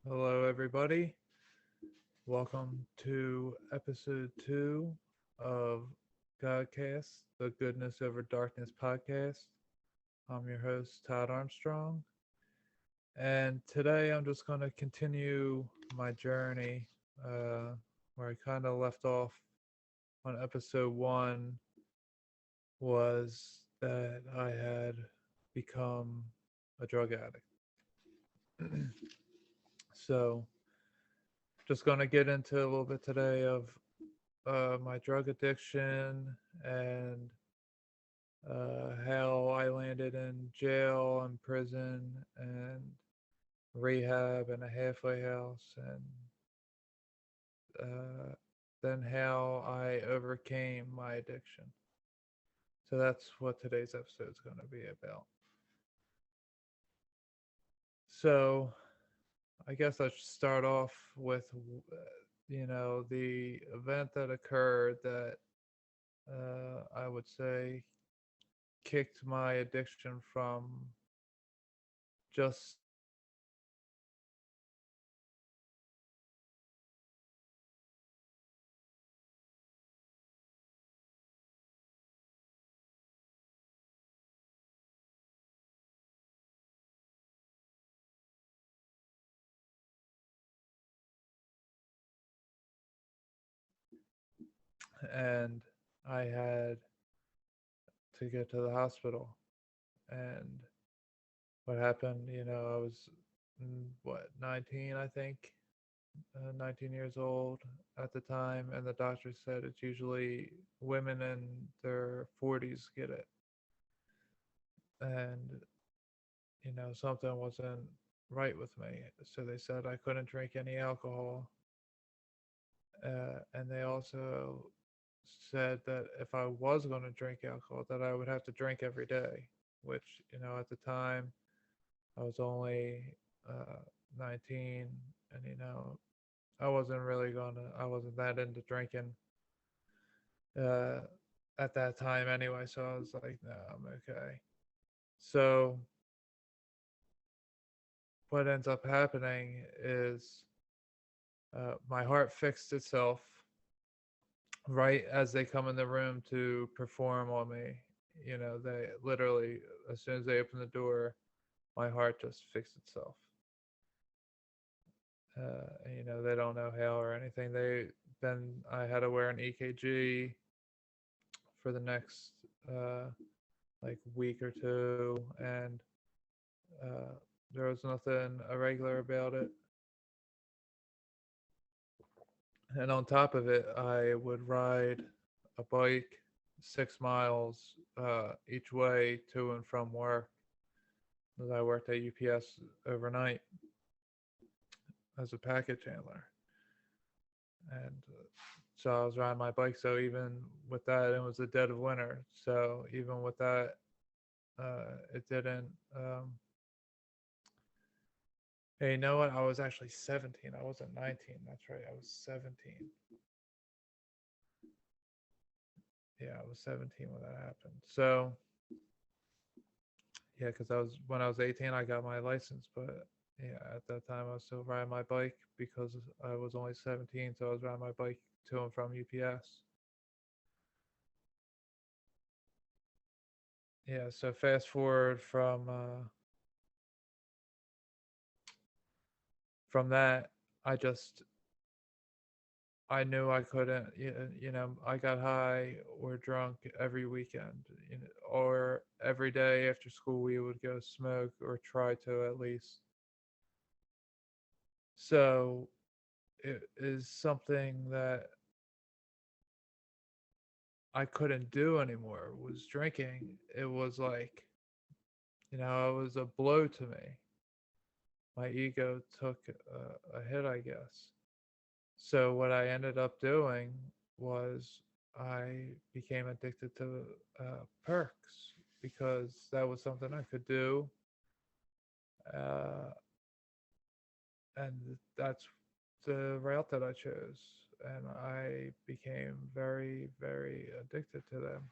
Hello, everybody. Welcome to episode 2 of Godcast, the Goodness Over Darkness podcast. I'm your host, Todd Armstrong. And today I'm just going to continue my journey where I kind of left off on episode 1 was that I had become a drug addict. So, just going to get into a little bit today of my drug addiction and how I landed in jail and prison and rehab and a halfway house, and then how I overcame my addiction. So that's what today's episode is going to be about. So I guess I should start off with, the event that occurred that I would say kicked my addiction from just and I had to get to the hospital. And what happened, I was, 19, I think, 19 years old at the time. And the doctor said it's usually women in their 40s get it. And, something wasn't right with me. So they said I couldn't drink any alcohol. And they also said that if I was going to drink alcohol, that I would have to drink every day, which, at the time I was only uh, 19, and, I wasn't that into drinking uh, at that time anyway. So I was like, no, I'm okay. So what ends up happening is my heart fixed itself right as they come in the room to perform on me. They literally, as soon as they open the door, my heart just fixed itself. They don't know how or anything. Then I had to wear an EKG for the next like week or two, and uh, there was nothing irregular about it. And on top of it, I would ride a bike 6 miles each way to and from work, as I worked at UPS overnight as a package handler. And so I was riding my bike. So even with that, it was the dead of winter. So even with that, it didn't. Hey, you know what? I was actually 17. I wasn't 19. That's right. I was 17. Yeah, I was 17 when that happened. So yeah, because I was when I was 18, I got my license, but yeah, at that time I was still riding my bike because I was only 17. So I was riding my bike to and from UPS. Yeah. So fast forward from that, I just I knew I couldn't. I got high or drunk every weekend, or every day after school we would go smoke or try to at least. So it is something that I couldn't do anymore. Was drinking. It was like, it was a blow to me. My ego took a hit, I guess. So what I ended up doing was I became addicted to perks because that was something I could do, uh, and that's the route that I chose. And I became very, very addicted to them,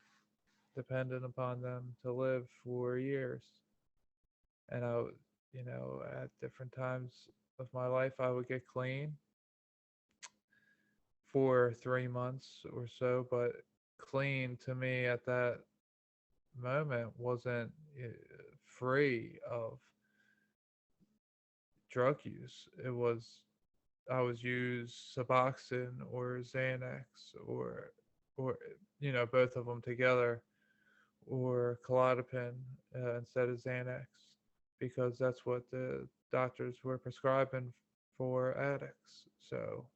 dependent upon them to live for years. And at different times of my life, I would get clean for 3 months or so. But clean to me at that moment wasn't free of drug use. It was I was use Suboxone or Xanax or both of them together or Klonopin instead of Xanax because that's what the doctors were prescribing for addicts. So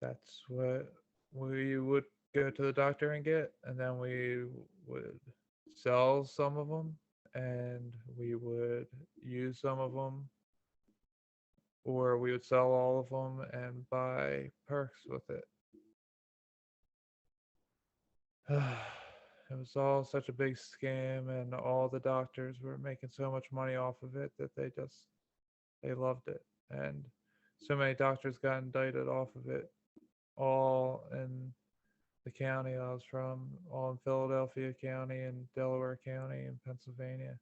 that's what we would go to the doctor and get, and then we would sell some of them, and we would use some of them, or we would sell all of them and buy perks with it. It was all such a big scam, and all the doctors were making so much money off of it that they loved it, and so many doctors got indicted off of it, all in the county I was from, all in Philadelphia County and Delaware County and Pennsylvania.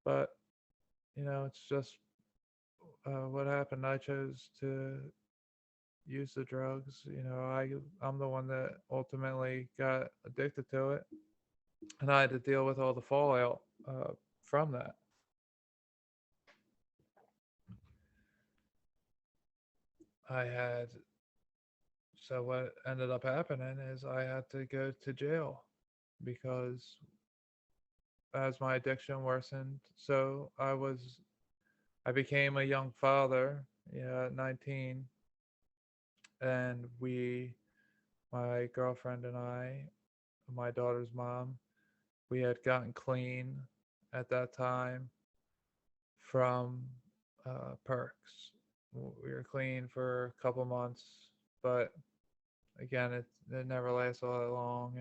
But it's just what happened. I chose to use the drugs. I'm the one that ultimately got addicted to it, and I had to deal with all the fallout from that. I had So what ended up happening is I had to go to jail because as my addiction worsened, I became a young father, yeah, at 19, and my girlfriend and I, my daughter's mom, we had gotten clean at that time from perks. We were clean for a couple months, but again, it never lasts all that long,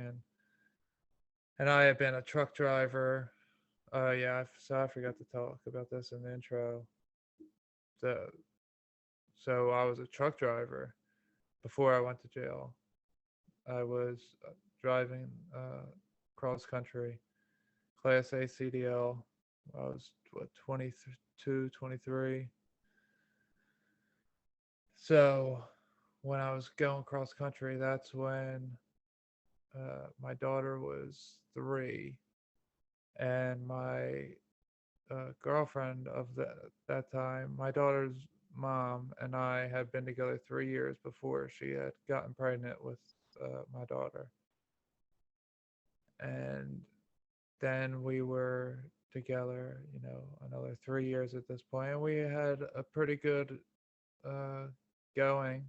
and I have been a truck driver. Yeah, so I forgot to talk about this in the intro. The So I was a truck driver before I went to jail. I was driving cross country, Class A CDL. I was 22, 23. So when I was going cross country, that's when my daughter was 3, and my girlfriend of that time, my daughter's mom and I had been together 3 years before she had gotten pregnant with my daughter. And then we were together, another 3 years at this point. And we had a pretty good uh, going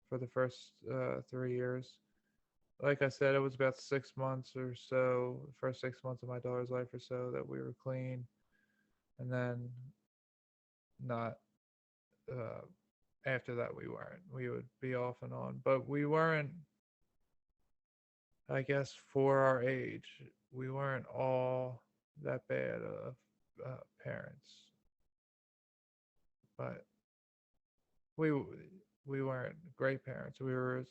for the first 3 years. Like I said, it was about 6 months or so, the first 6 months of my daughter's life or so, that we were clean. And then not uh, after that we weren't. We would be off and on, but we weren't. I guess for our age, we weren't all that bad of parents, but we we weren't great parents. We were,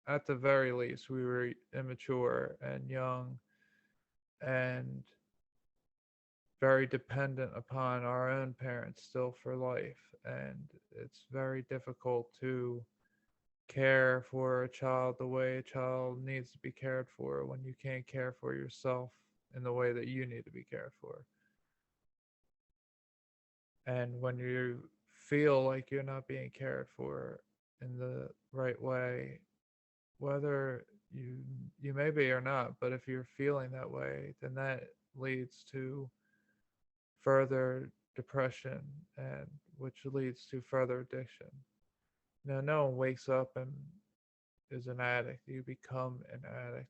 at the very least, we were immature and young and very dependent upon our own parents still for life, and it's very difficult to care for a child the way a child needs to be cared for when you can't care for yourself in the way that you need to be cared for. And when you feel like you're not being cared for in the right way, whether you may be or not, but if you're feeling that way, then that leads to further depression, and which leads to further addiction. Now, no one wakes up and is an addict. You become an addict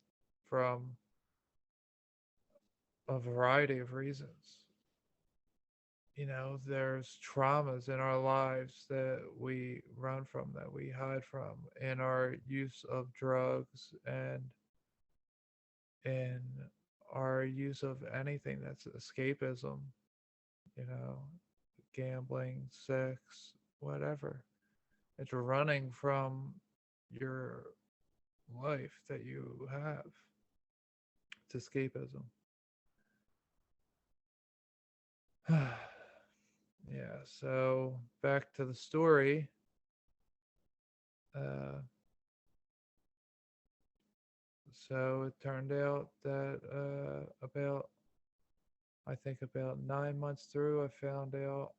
from a variety of reasons. There's traumas in our lives that we run from, that we hide from, in our use of drugs and in our use of anything that's escapism, you know, gambling, sex, whatever. It's running from your life that you have. It's escapism. Yeah, so back to the story. Uh, so it turned out that I think about 9 months through, I found out,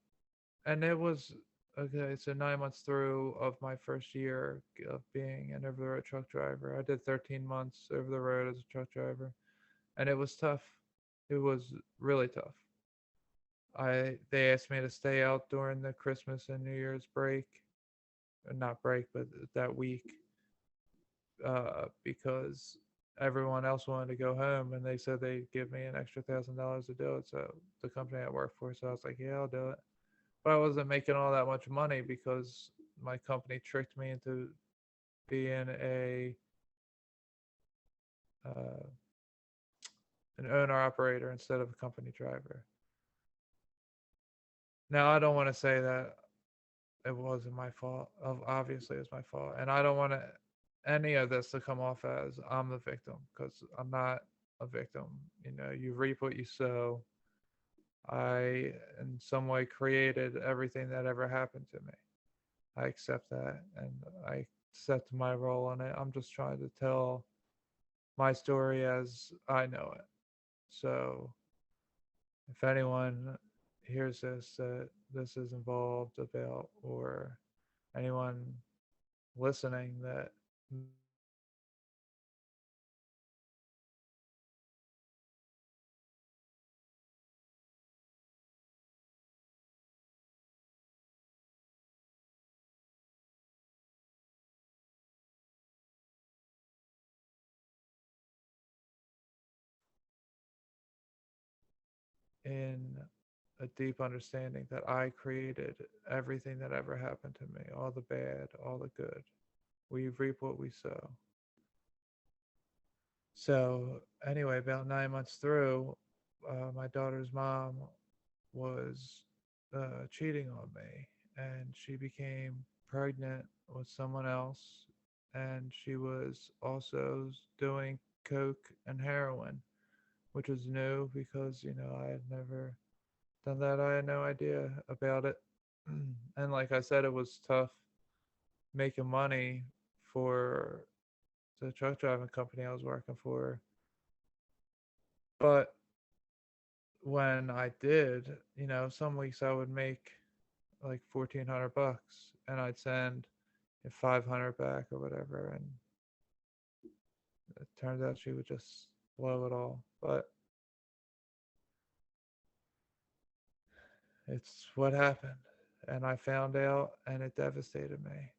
and it was okay. So 9 months through of my first year of being an over the road truck driver, I did 13 months over the road as a truck driver, and it was tough. It was really tough. They asked me to stay out during the Christmas and New Year's break, not break, but that week, because everyone else wanted to go home, and they said they'd give me an extra $1,000 to do it. So the company I work for, so I was like, yeah, I'll do it. But I wasn't making all that much money because my company tricked me into being a uh, an owner operator instead of a company driver. Now I don't want to say that it wasn't my fault. Obviously, it was my fault, and I don't want any of this to come off as I'm the victim, because I'm not a victim. You know, you reap what you sow. I, in some way, created everything that ever happened to me. I accept that, and I accept my role in it. I'm just trying to tell my story as I know it. So, if anyone hears this that this is involved about, or anyone listening that in a deep understanding that I created everything that ever happened to me, all the bad, all the good. We reap what we sow. So, anyway, about 9 months through, my daughter's mom was cheating on me, and she became pregnant with someone else, and she was also doing coke and heroin, which was new because I had never done that. I had no idea about it. And like I said, it was tough making money for the truck driving company I was working for. But when I did, some weeks I would make like $1,400, and I'd send 500 back or whatever, and it turns out she would just blow it all. But it's what happened, and I found out, and it devastated me.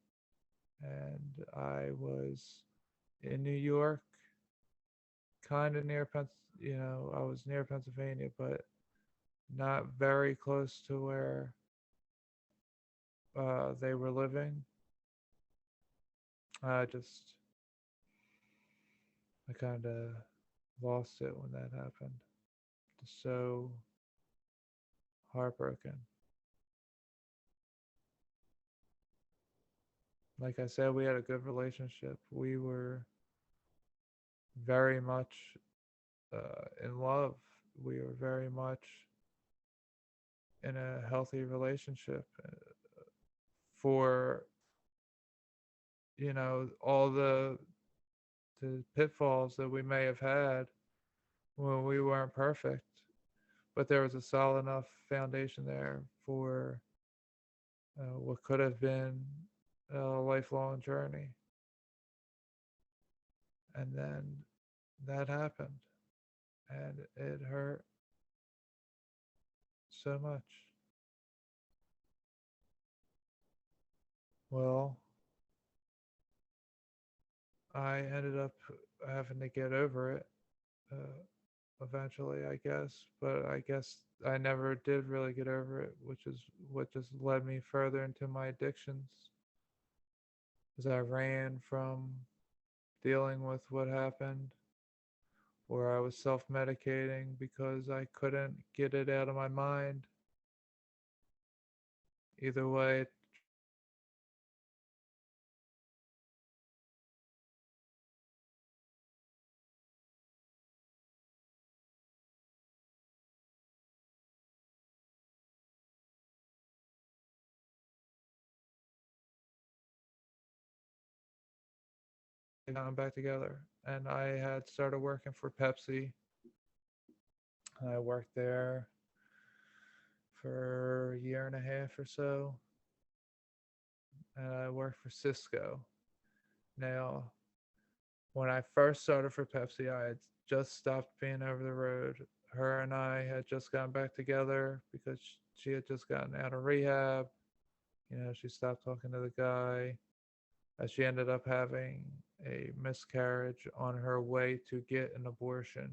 And I was in New York, kind of near I was near Pennsylvania, but not very close to where they were living. I just, I kind of lost it when that happened. Just so heartbroken. Like I said, we had a good relationship. We were very much in love. We were very much in a healthy relationship for all the pitfalls that we may have had when we weren't perfect, but there was a solid enough foundation there for what could have been a lifelong journey. And then that happened, and it hurt so much. Well, I ended up having to get over it eventually, I guess, but I guess I never did really get over it, which is what just led me further into my addictions. As I ran from dealing with what happened, or I was self medicating because I couldn't get it out of my mind. Either way, gotten back together. And I had started working for Pepsi. And I worked there for a year and a half or so. And I worked for Cisco. Now, when I first started for Pepsi, I had just stopped being over the road. Her and I had just gotten back together because she had just gotten out of rehab. She stopped talking to the guy. She ended up having a miscarriage on her way to get an abortion.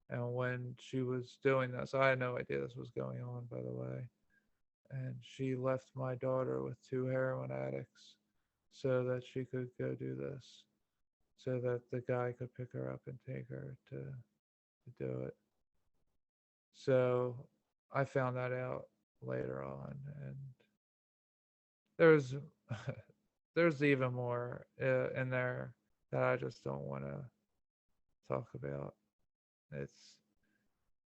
And when she was doing this, I had no idea this was going on, by the way. And she left my daughter with two heroin addicts so that she could go do this, so that the guy could pick her up and take her to do it. So I found that out later on, and there's there's even more in there that I just don't want to talk about. It's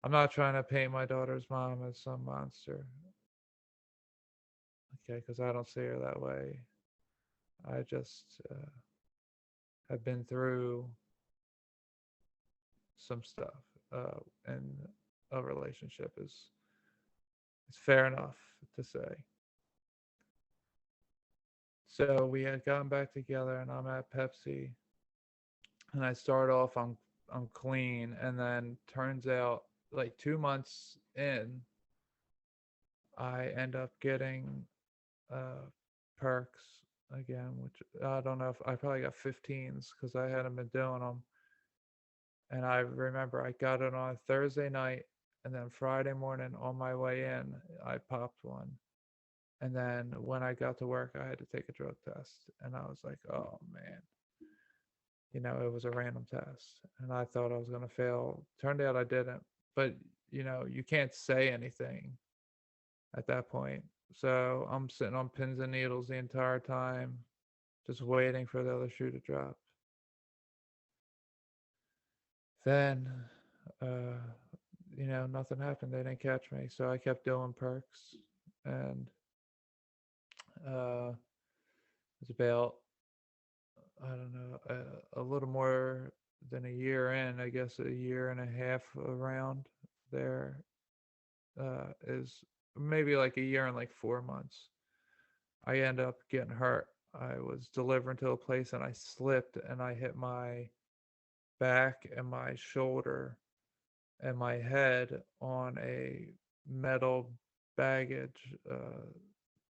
I'm not trying to paint my daughter's mom as some monster, okay? Because I don't see her that way. I just have been through some stuff, and a relationship is it's fair enough to say. So we had gotten back together, and I'm at Pepsi, and I start off I'm clean, and then turns out like 2 months in, I end up getting uh, perks again, which I don't know if I probably got 15s because I hadn't been doing them. And I remember I got it on a Thursday night, and then Friday morning on my way in, I popped one. And then when I got to work, I had to take a drug test, and I was like, oh man, it was a random test, and I thought I was gonna fail. Turned out I didn't, but you can't say anything at that point. So I'm sitting on pins and needles the entire time, just waiting for the other shoe to drop. Then, uh, nothing happened. They didn't catch me, so I kept doing perks, and it's about I don't know a little more than a year in, I guess a year and a half around there is maybe like a year and like 4 months. I end up getting hurt. I was delivering to a place and I slipped and I hit my back and my shoulder and my head on a metal baggage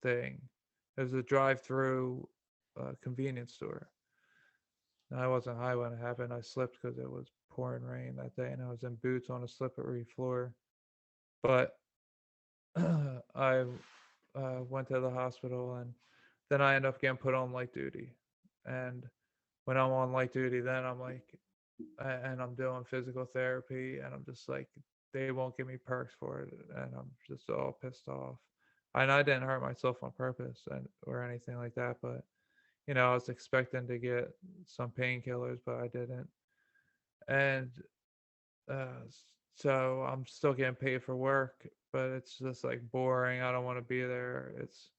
thing. It was a drive-through convenience store. And I wasn't high when it happened. I slipped because it was pouring rain that day, and I was in boots on a slippery floor. But I went to the hospital, and then I ended up getting put on light duty. And when I'm on light duty, then I'm like, and I'm doing physical therapy, and I'm just like, they won't give me perks for it, and I'm just all pissed off. And I didn't hurt myself on purpose or anything like that, but I was expecting to get some painkillers, but I didn't. And uh, so I'm still getting paid for work, but it's just like boring. I don't want to be there. It's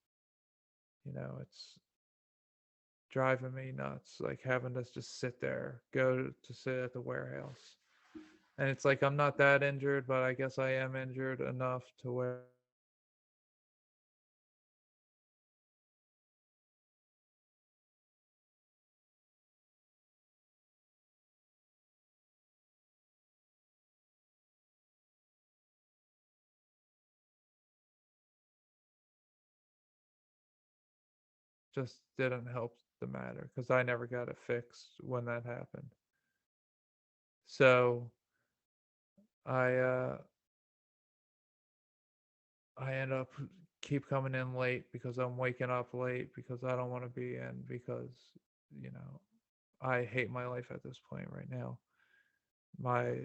driving me nuts, like having to just sit there, go to sit at the warehouse. And it's like I'm not that injured, but I guess I am injured enough to where just didn't help the matter because I never got it fixed when that happened. So I uh I end up keep coming in late because I'm waking up late because I don't want to be in because you know I hate my life at this point right now. My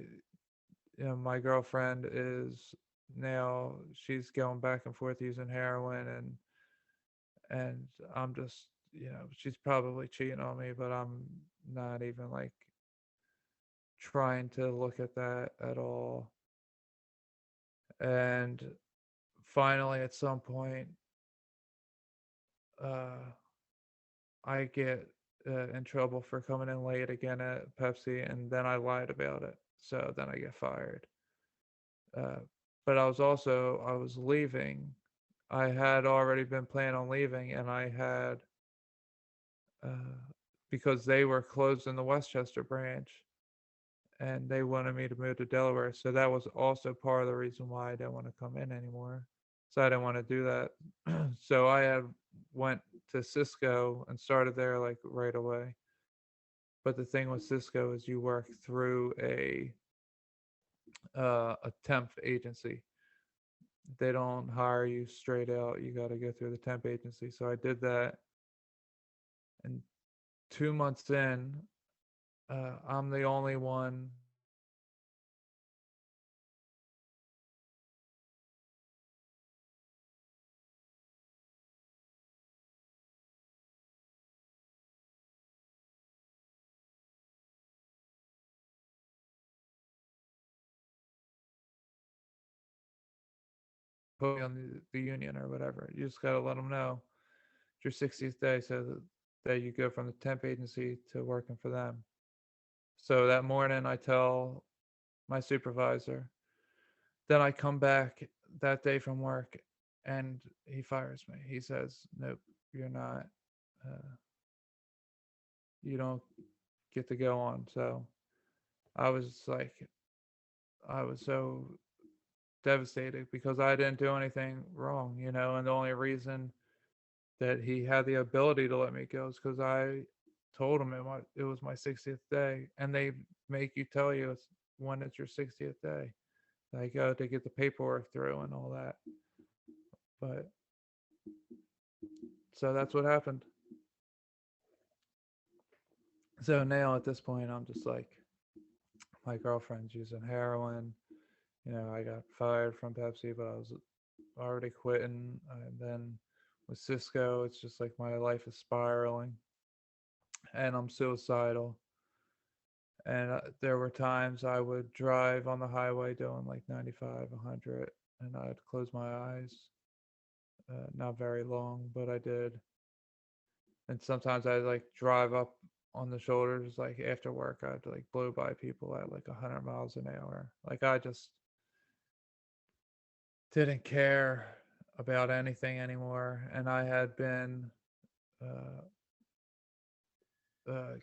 my girlfriend is now she's going back and forth using heroin and I'm just she's probably cheating on me, but I'm not even like trying to look at that at all. And finally at some point uh I get in trouble for coming in late again at Pepsi, and then I lied about it. So then I get fired. Uh, but I was leaving. I had already been planning on leaving, and I had uh, because they were closed in the Westchester branch, and they wanted me to move to Delaware. So that was also part of the reason why I didn't want to come in anymore. So I didn't want to do that. So I had went to Cisco and started there like right away. But the thing with Cisco is you work through a temp agency. They don't hire you straight out. You got to go through the temp agency. So I did that, and 2 months in, I'm the only one put on the union or whatever. You just got to let them know it's your 60th day, so that you go from the temp agency to working for them. So that morning, I tell my supervisor. Then I come back that day from work, and he fires me. He says, "Nope, you're not. Uh, you don't get to go on." So I was like, I was so devastated because I didn't do anything wrong, and the only reason that he had the ability to let me go is because I told him it was my 60th day, and they make you tell you it's when it's your 60th day. I go to get the paperwork through and all that. But so that's what happened. So now at this point, I'm just like, my girlfriend's using heroin. I got fired from Pepsi, but I was already quitting. And then with Cisco, it's just like my life is spiraling, and I'm suicidal. And there were times I would drive on the highway doing like 95, 100, and I'd close my eyes. Not very long, but I did. And sometimes I'd like drive up on the shoulders, like after work, I'd like blow by people at like 100 miles an hour. Like I just didn't care about anything anymore. And I had been uh, uh,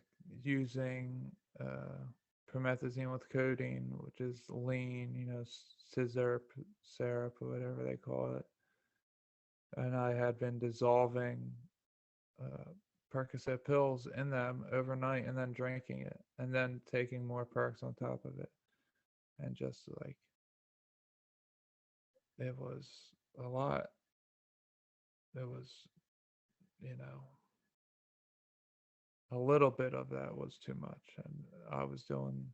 using promethazine with codeine, which is lean, scissor syrup or whatever they call it. And I had been dissolving uh, Percocet pills in them overnight and then drinking it and then taking more perks on top of it. And just like, it was a lot. It was, you know, a little bit of that was too much. And I was doing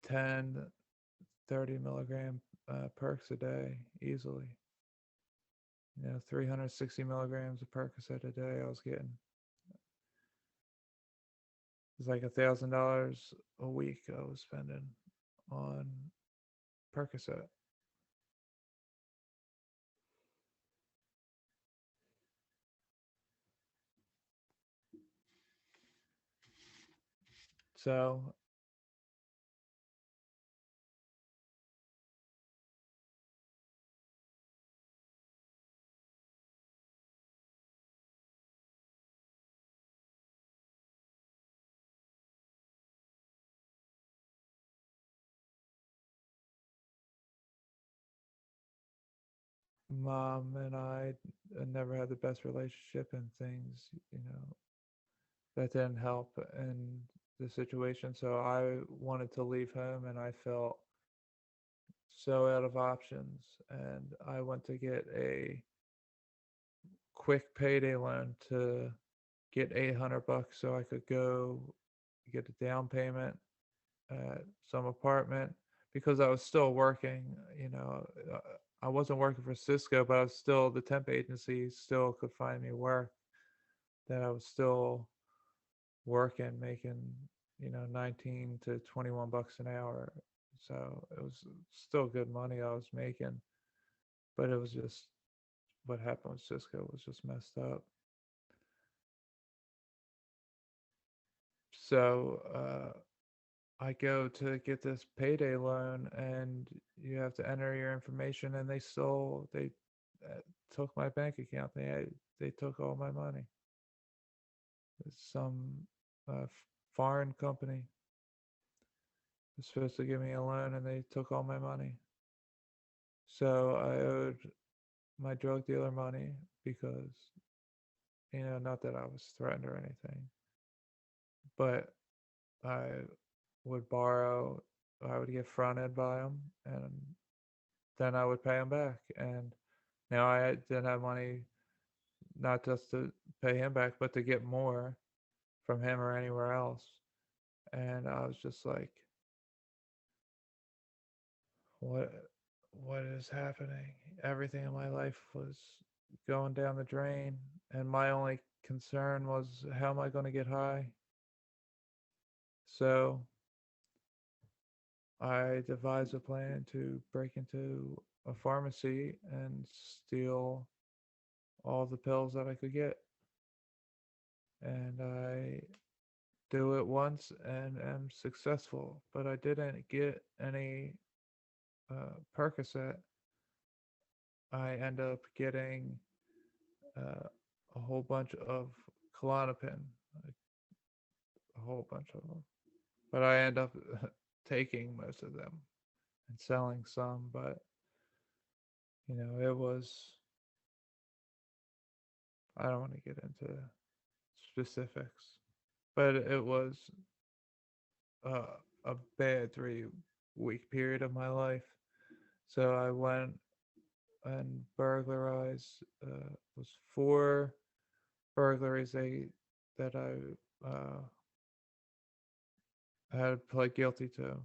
10, 30 milligram perks a day easily. 360 milligrams of Percocet a day I was getting. It's like $1,000 a week I was spending on Percocet. So mom and I never had the best relationship, and things, that didn't help in the situation. So I wanted to leave home, and I felt so out of options. And I went to get a quick payday loan to get $800 so I could go get a down payment at some apartment because I was still working. I wasn't working for Cisco, but I was still, the temp agency still could find me work. That I was still working, making 19 to 21 bucks an hour. So it was still good money I was making, but it was just what happened with Cisco was just messed up. So I go to get this payday loan, and you have to enter your information, and they uh, took my bank account. They took all my money. It's some foreign company was supposed to give me a loan, and they took all my money. So I owed my drug dealer money because, not that I was threatened or anything, but I would borrow, I would get fronted by him, and then I would pay him back. And now I didn't have money not just to pay him back, but to get more from him or anywhere else. And I was just like, what what is happening? Everything in my life was going down the drain, and my only concern was, how am I going to get high? So I devised a plan to break into a pharmacy and steal all the pills that I could get. And I do it once and am successful, but I didn't get any Percocet. I end up getting uh, a whole bunch of Klonopin, like a whole bunch of them. But I end up taking most of them and selling some. But it was. I don't want to get into specifics, but it was uh, a bad 3 week period of my life. So I went and burglarized. Was 4 burglaries that I had pled guilty to.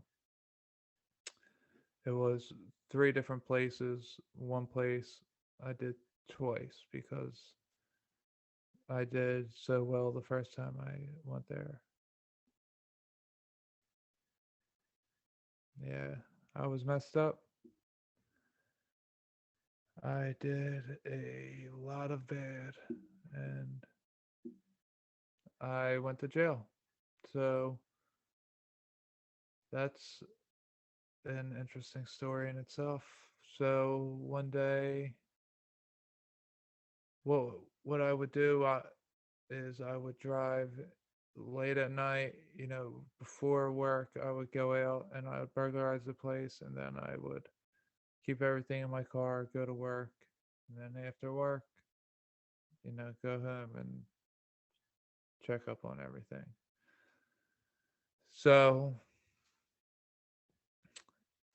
It was 3 different places. One place I did twice because I did so well the first time I went there. Yeah, I was messed up. I did a lot of bad, and I went to jail. So that's an interesting story in itself. So one day, what I would do is I would drive late at night, before work. I would go out and I would burglarize the place, and then I would keep everything in my car, go to work, and then after work, go home and check up on everything. So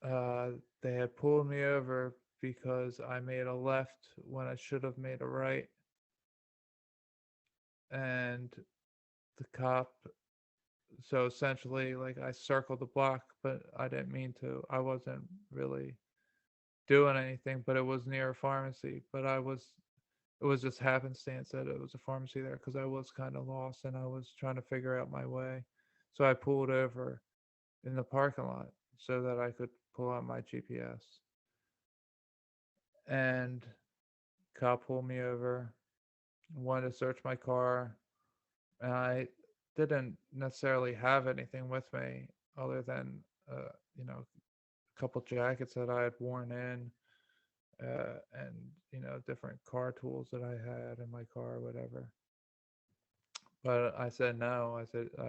uh, they had pulled me over because I made a left when I should have made a right, and the cop. So essentially, like, I circled the block, but I didn't mean to. I wasn't really doing anything, but it was near a pharmacy. But it was just happenstance that it was a pharmacy there because I was kind of lost and I was trying to figure out my way. So I pulled over in the parking lot so that I could pull out my GPS. And cop pulled me over, wanted to search my car, and I didn't necessarily have anything with me other than a couple jackets that I had worn in, and different car tools that I had in my car or whatever. But I said no. I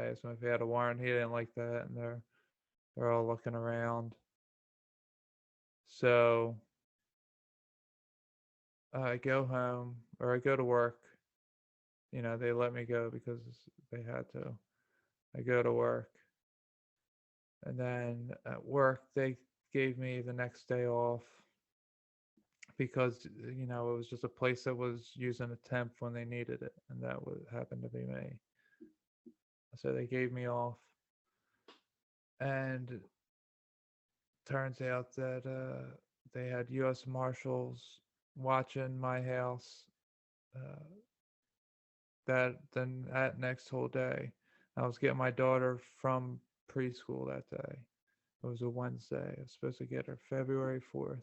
asked him if he had a warrant. He didn't like that, and they're all looking around. So I go home, or I go to work. They let me go because they had to. I go to work, and then at work they gave me the next day off because it was just a place that was using a temp when they needed it, and that would happen to be me. So they gave me off, and turns out that they had U.S. Marshals watching my house uh, that next whole day. I was getting my daughter from preschool that day. It was a Wednesday. I was supposed to get her February 4th,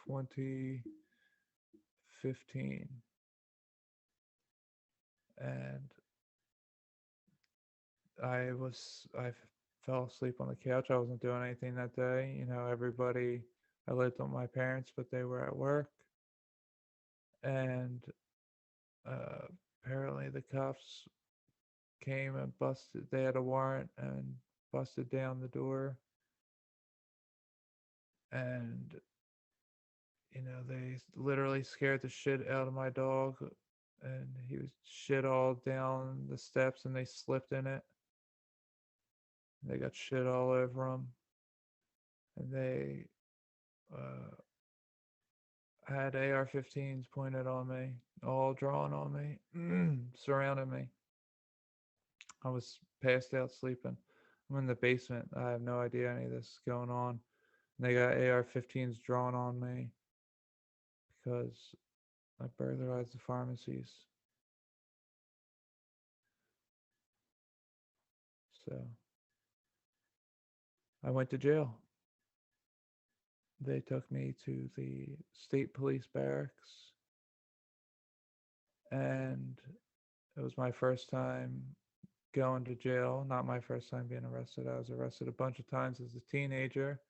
2015. And I fell asleep on the couch. I wasn't doing anything that day. Everybody. I lived with my parents, but they were at work, and uh, apparently the cops came and busted. They had a warrant and busted down the door, and they literally scared the shit out of my dog, and he was shit all down the steps, and they slipped in it. They got shit all over him, and they uh, had AR-15s pointed on me, all drawn on me, surrounding me. I was passed out sleeping. I'm in the basement. I have no idea any of this is going on. And they got AR-15s drawn on me because I burglarized the pharmacies. So I went to jail. They took me to the state police barracks, and it was my first time going to jail. Not my first time being arrested. I was arrested a bunch of times as a teenager,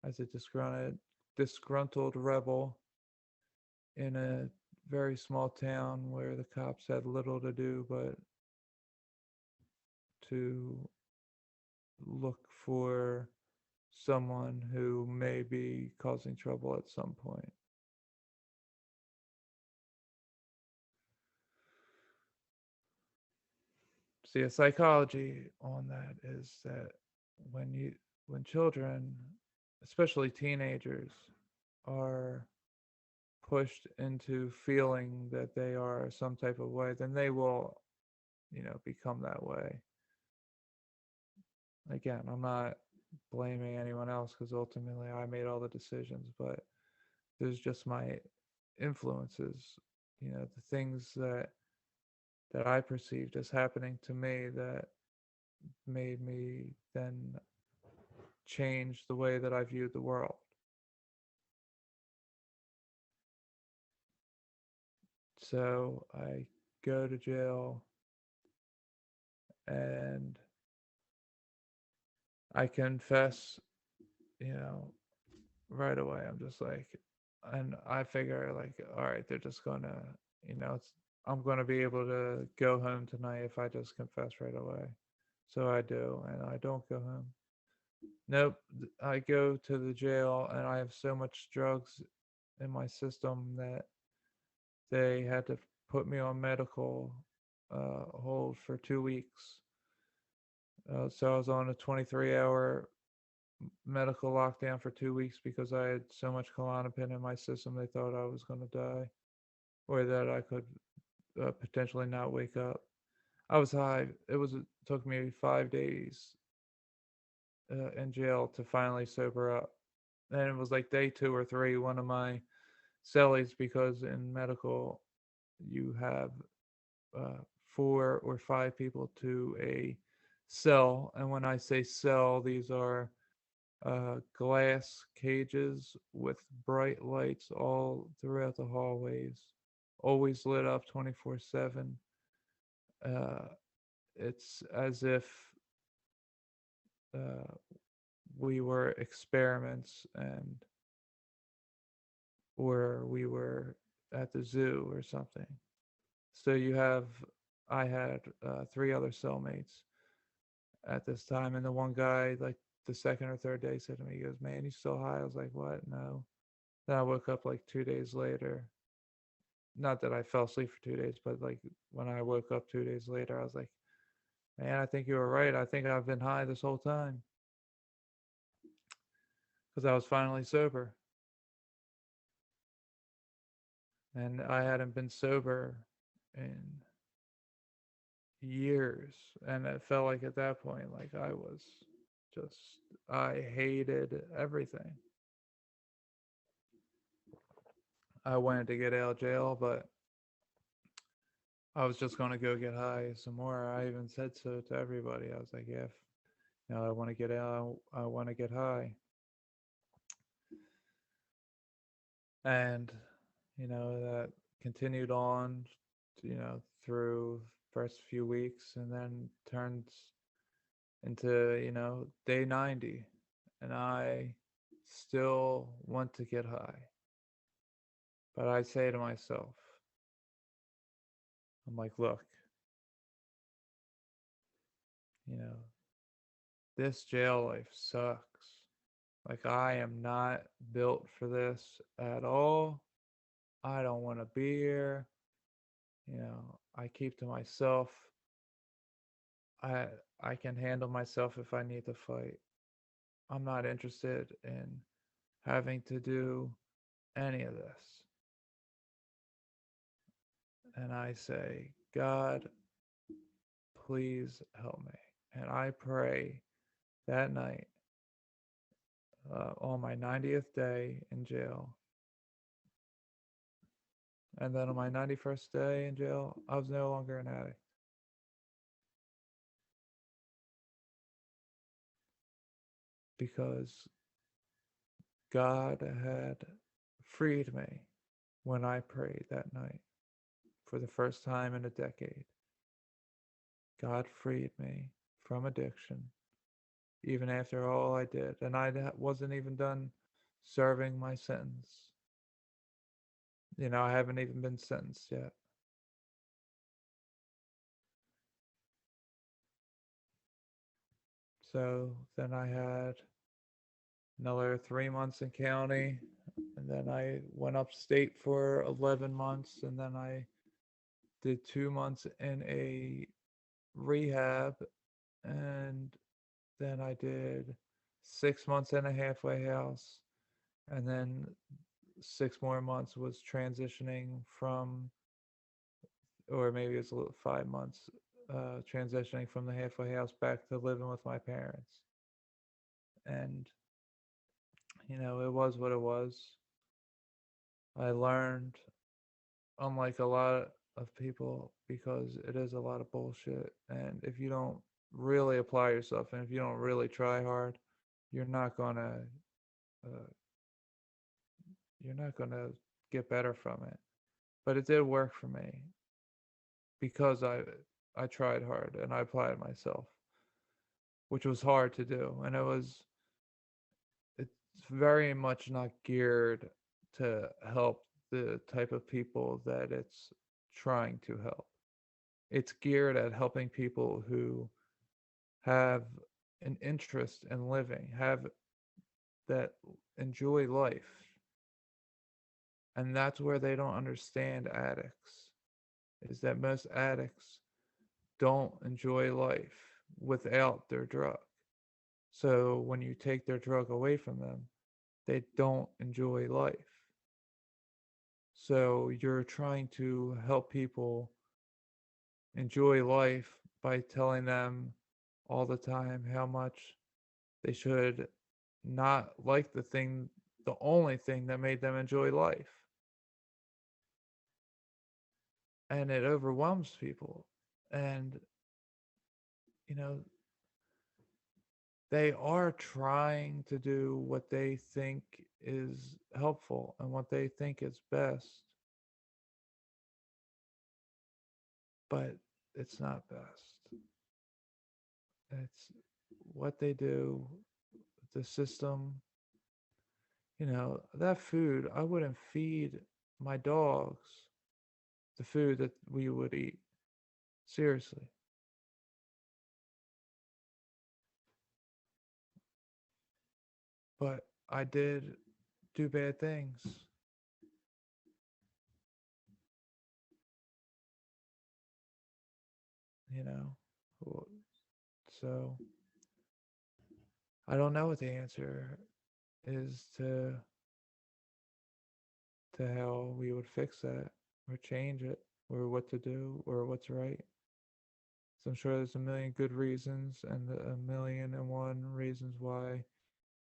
as a disgruntled rebel in a very small town where the cops had little to do but to look for someone who may be causing trouble at some point. See, a psychology on that is that when you when children, especially teenagers, are pushed into feeling that they are some type of way, then they will, become that way. Again, I'm not blaming anyone else because ultimately I made all the decisions, but there's just my influences, the things that I perceived as happening to me that made me then change the way that I viewed the world. So I go to jail and I confess, you know, right away. I'm just like, and I figure like, all right, they're just gonna, it's I'm gonna be able to go home tonight if I just confess right away. So I do, and I don't go home. Nope, I go to the jail, and I have so much drugs in my system that they had to put me on medical hold for 2 weeks. So I was on a 23-hour medical lockdown for 2 weeks because I had so much Klonopin in my system. They thought I was going to die or that I could potentially not wake up. I was high. It took me 5 days in jail to finally sober up. And it was like day 2 or 3. One of my cellies, because in medical you have 4 or 5 people to a cell, and when I say cell, these are glass cages with bright lights all throughout the hallways, always lit up 24/7. Uh, it's as if uh, we were experiments and or we were at the zoo or something. So I had 3 other cellmates at this time, and the one guy, like the second or third day, said to me, he goes, "Man, you still high?" I was like, "What? No." Then I woke up like 2 days later. Not that I fell asleep for 2 days, but like when I woke up 2 days later, I was like, "Man, I think you were right. I think I've been high this whole time," because I was finally sober, and I hadn't been sober in years, and it felt like at that point, like just I hated everything. I wanted to get out of jail, but I was just going to go get high some more. I even said so to everybody. I was like, "Yeah, I want to get out. I want to get high." And that continued on, through first few weeks, and then turned. into, day 90, and I still want to get high. But I say to myself, I'm like, look, you know, this jail life sucks. Like, I am not built for this at all. I don't want to be here. I keep to myself. I I can handle myself if I need to fight. I'm not interested in having to do any of this. And I say, God, please help me. And I pray that night, on my 90th day in jail. And then on my 91st day in jail, I was no longer an addict. Because God had freed me when I prayed that night for the first time in a decade. God freed me from addiction, even after all I did. And I wasn't even done serving my sentence. I haven't even been sentenced yet. So then I had another 3 months in county, and then I went upstate for 11 months, and then I did 2 months in a rehab, and then I did 6 months in a halfway house, and then 6 more months was transitioning from, or maybe it's a little 5 months, transitioning from the halfway house back to living with my parents. And, it was what it was. I learned, unlike a lot of people, because it is a lot of bullshit. And if you don't really apply yourself and if you don't really try hard, you're not gonna uh, you're not gonna get better from it. But it did work for me because I tried hard and I applied myself, which was hard to do, and it's very much not geared to help the type of people that it's trying to help. It's geared at helping people who have an interest in living, have that enjoy life. And that's where they don't understand addicts, is that most addicts don't enjoy life without their drug. So when you take their drug away from them, they don't enjoy life. So you're trying to help people enjoy life by telling them all the time how much they should not like the only thing that made them enjoy life. And it overwhelms people. And, you know, they are trying to do what they think is helpful and what they think is best, but it's not best. It's what they do, the system. That food, I wouldn't feed my dogs the food that we would eat. Seriously. But I did do bad things, you know? So I don't know what the answer is to how we would fix that or change it or what to do or what's right. So I'm sure there's a million good reasons and a million and one reasons why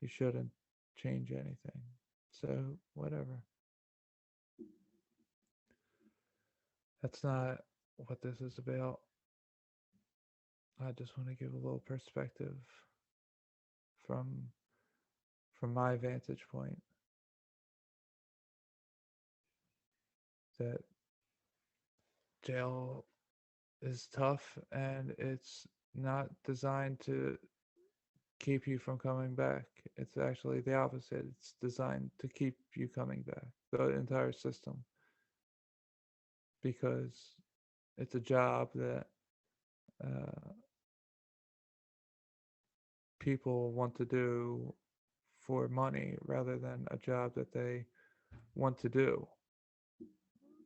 you shouldn't change anything. So whatever. That's not what this is about. I just want to give a little perspective from from my vantage point that jail is tough and it's not designed to keep you from coming back. It's actually the opposite. It's designed to keep you coming back, the entire system, because it's a job that uh, people want to do for money rather than a job that they want to do.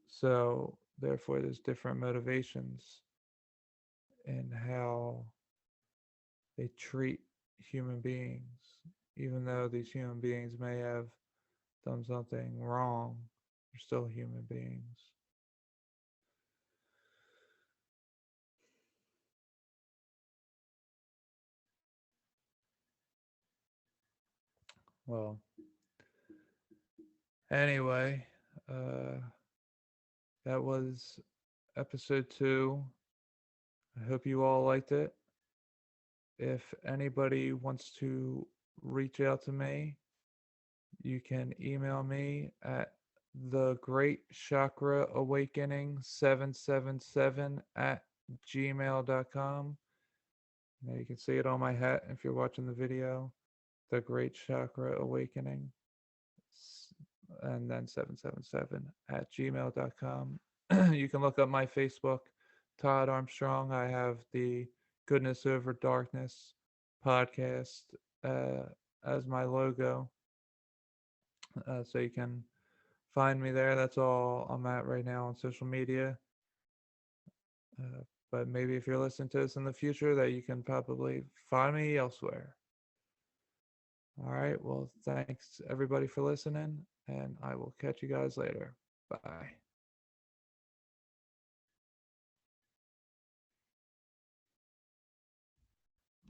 So, therefore, there's different motivations in how they treat human beings, even though these human beings may have done something wrong, they're still human beings. Well, anyway, uh, that was episode 2. I hope you all liked it. If anybody wants to reach out to me, you can email me at the great chakra awakening 777 at gmail.com. Now you can see it on my hat if you're watching the video. The great chakra awakening and then 777 at gmail.com. You can look up my Facebook, Todd Armstrong. I have the Goodness Over Darkness podcast uh, as my logo. So you can find me there. That's all I'm at right now on social media. But maybe if you're listening to this in the future, that you can probably find me elsewhere. All right. Well, thanks everybody for listening, and I will catch you guys later. Bye.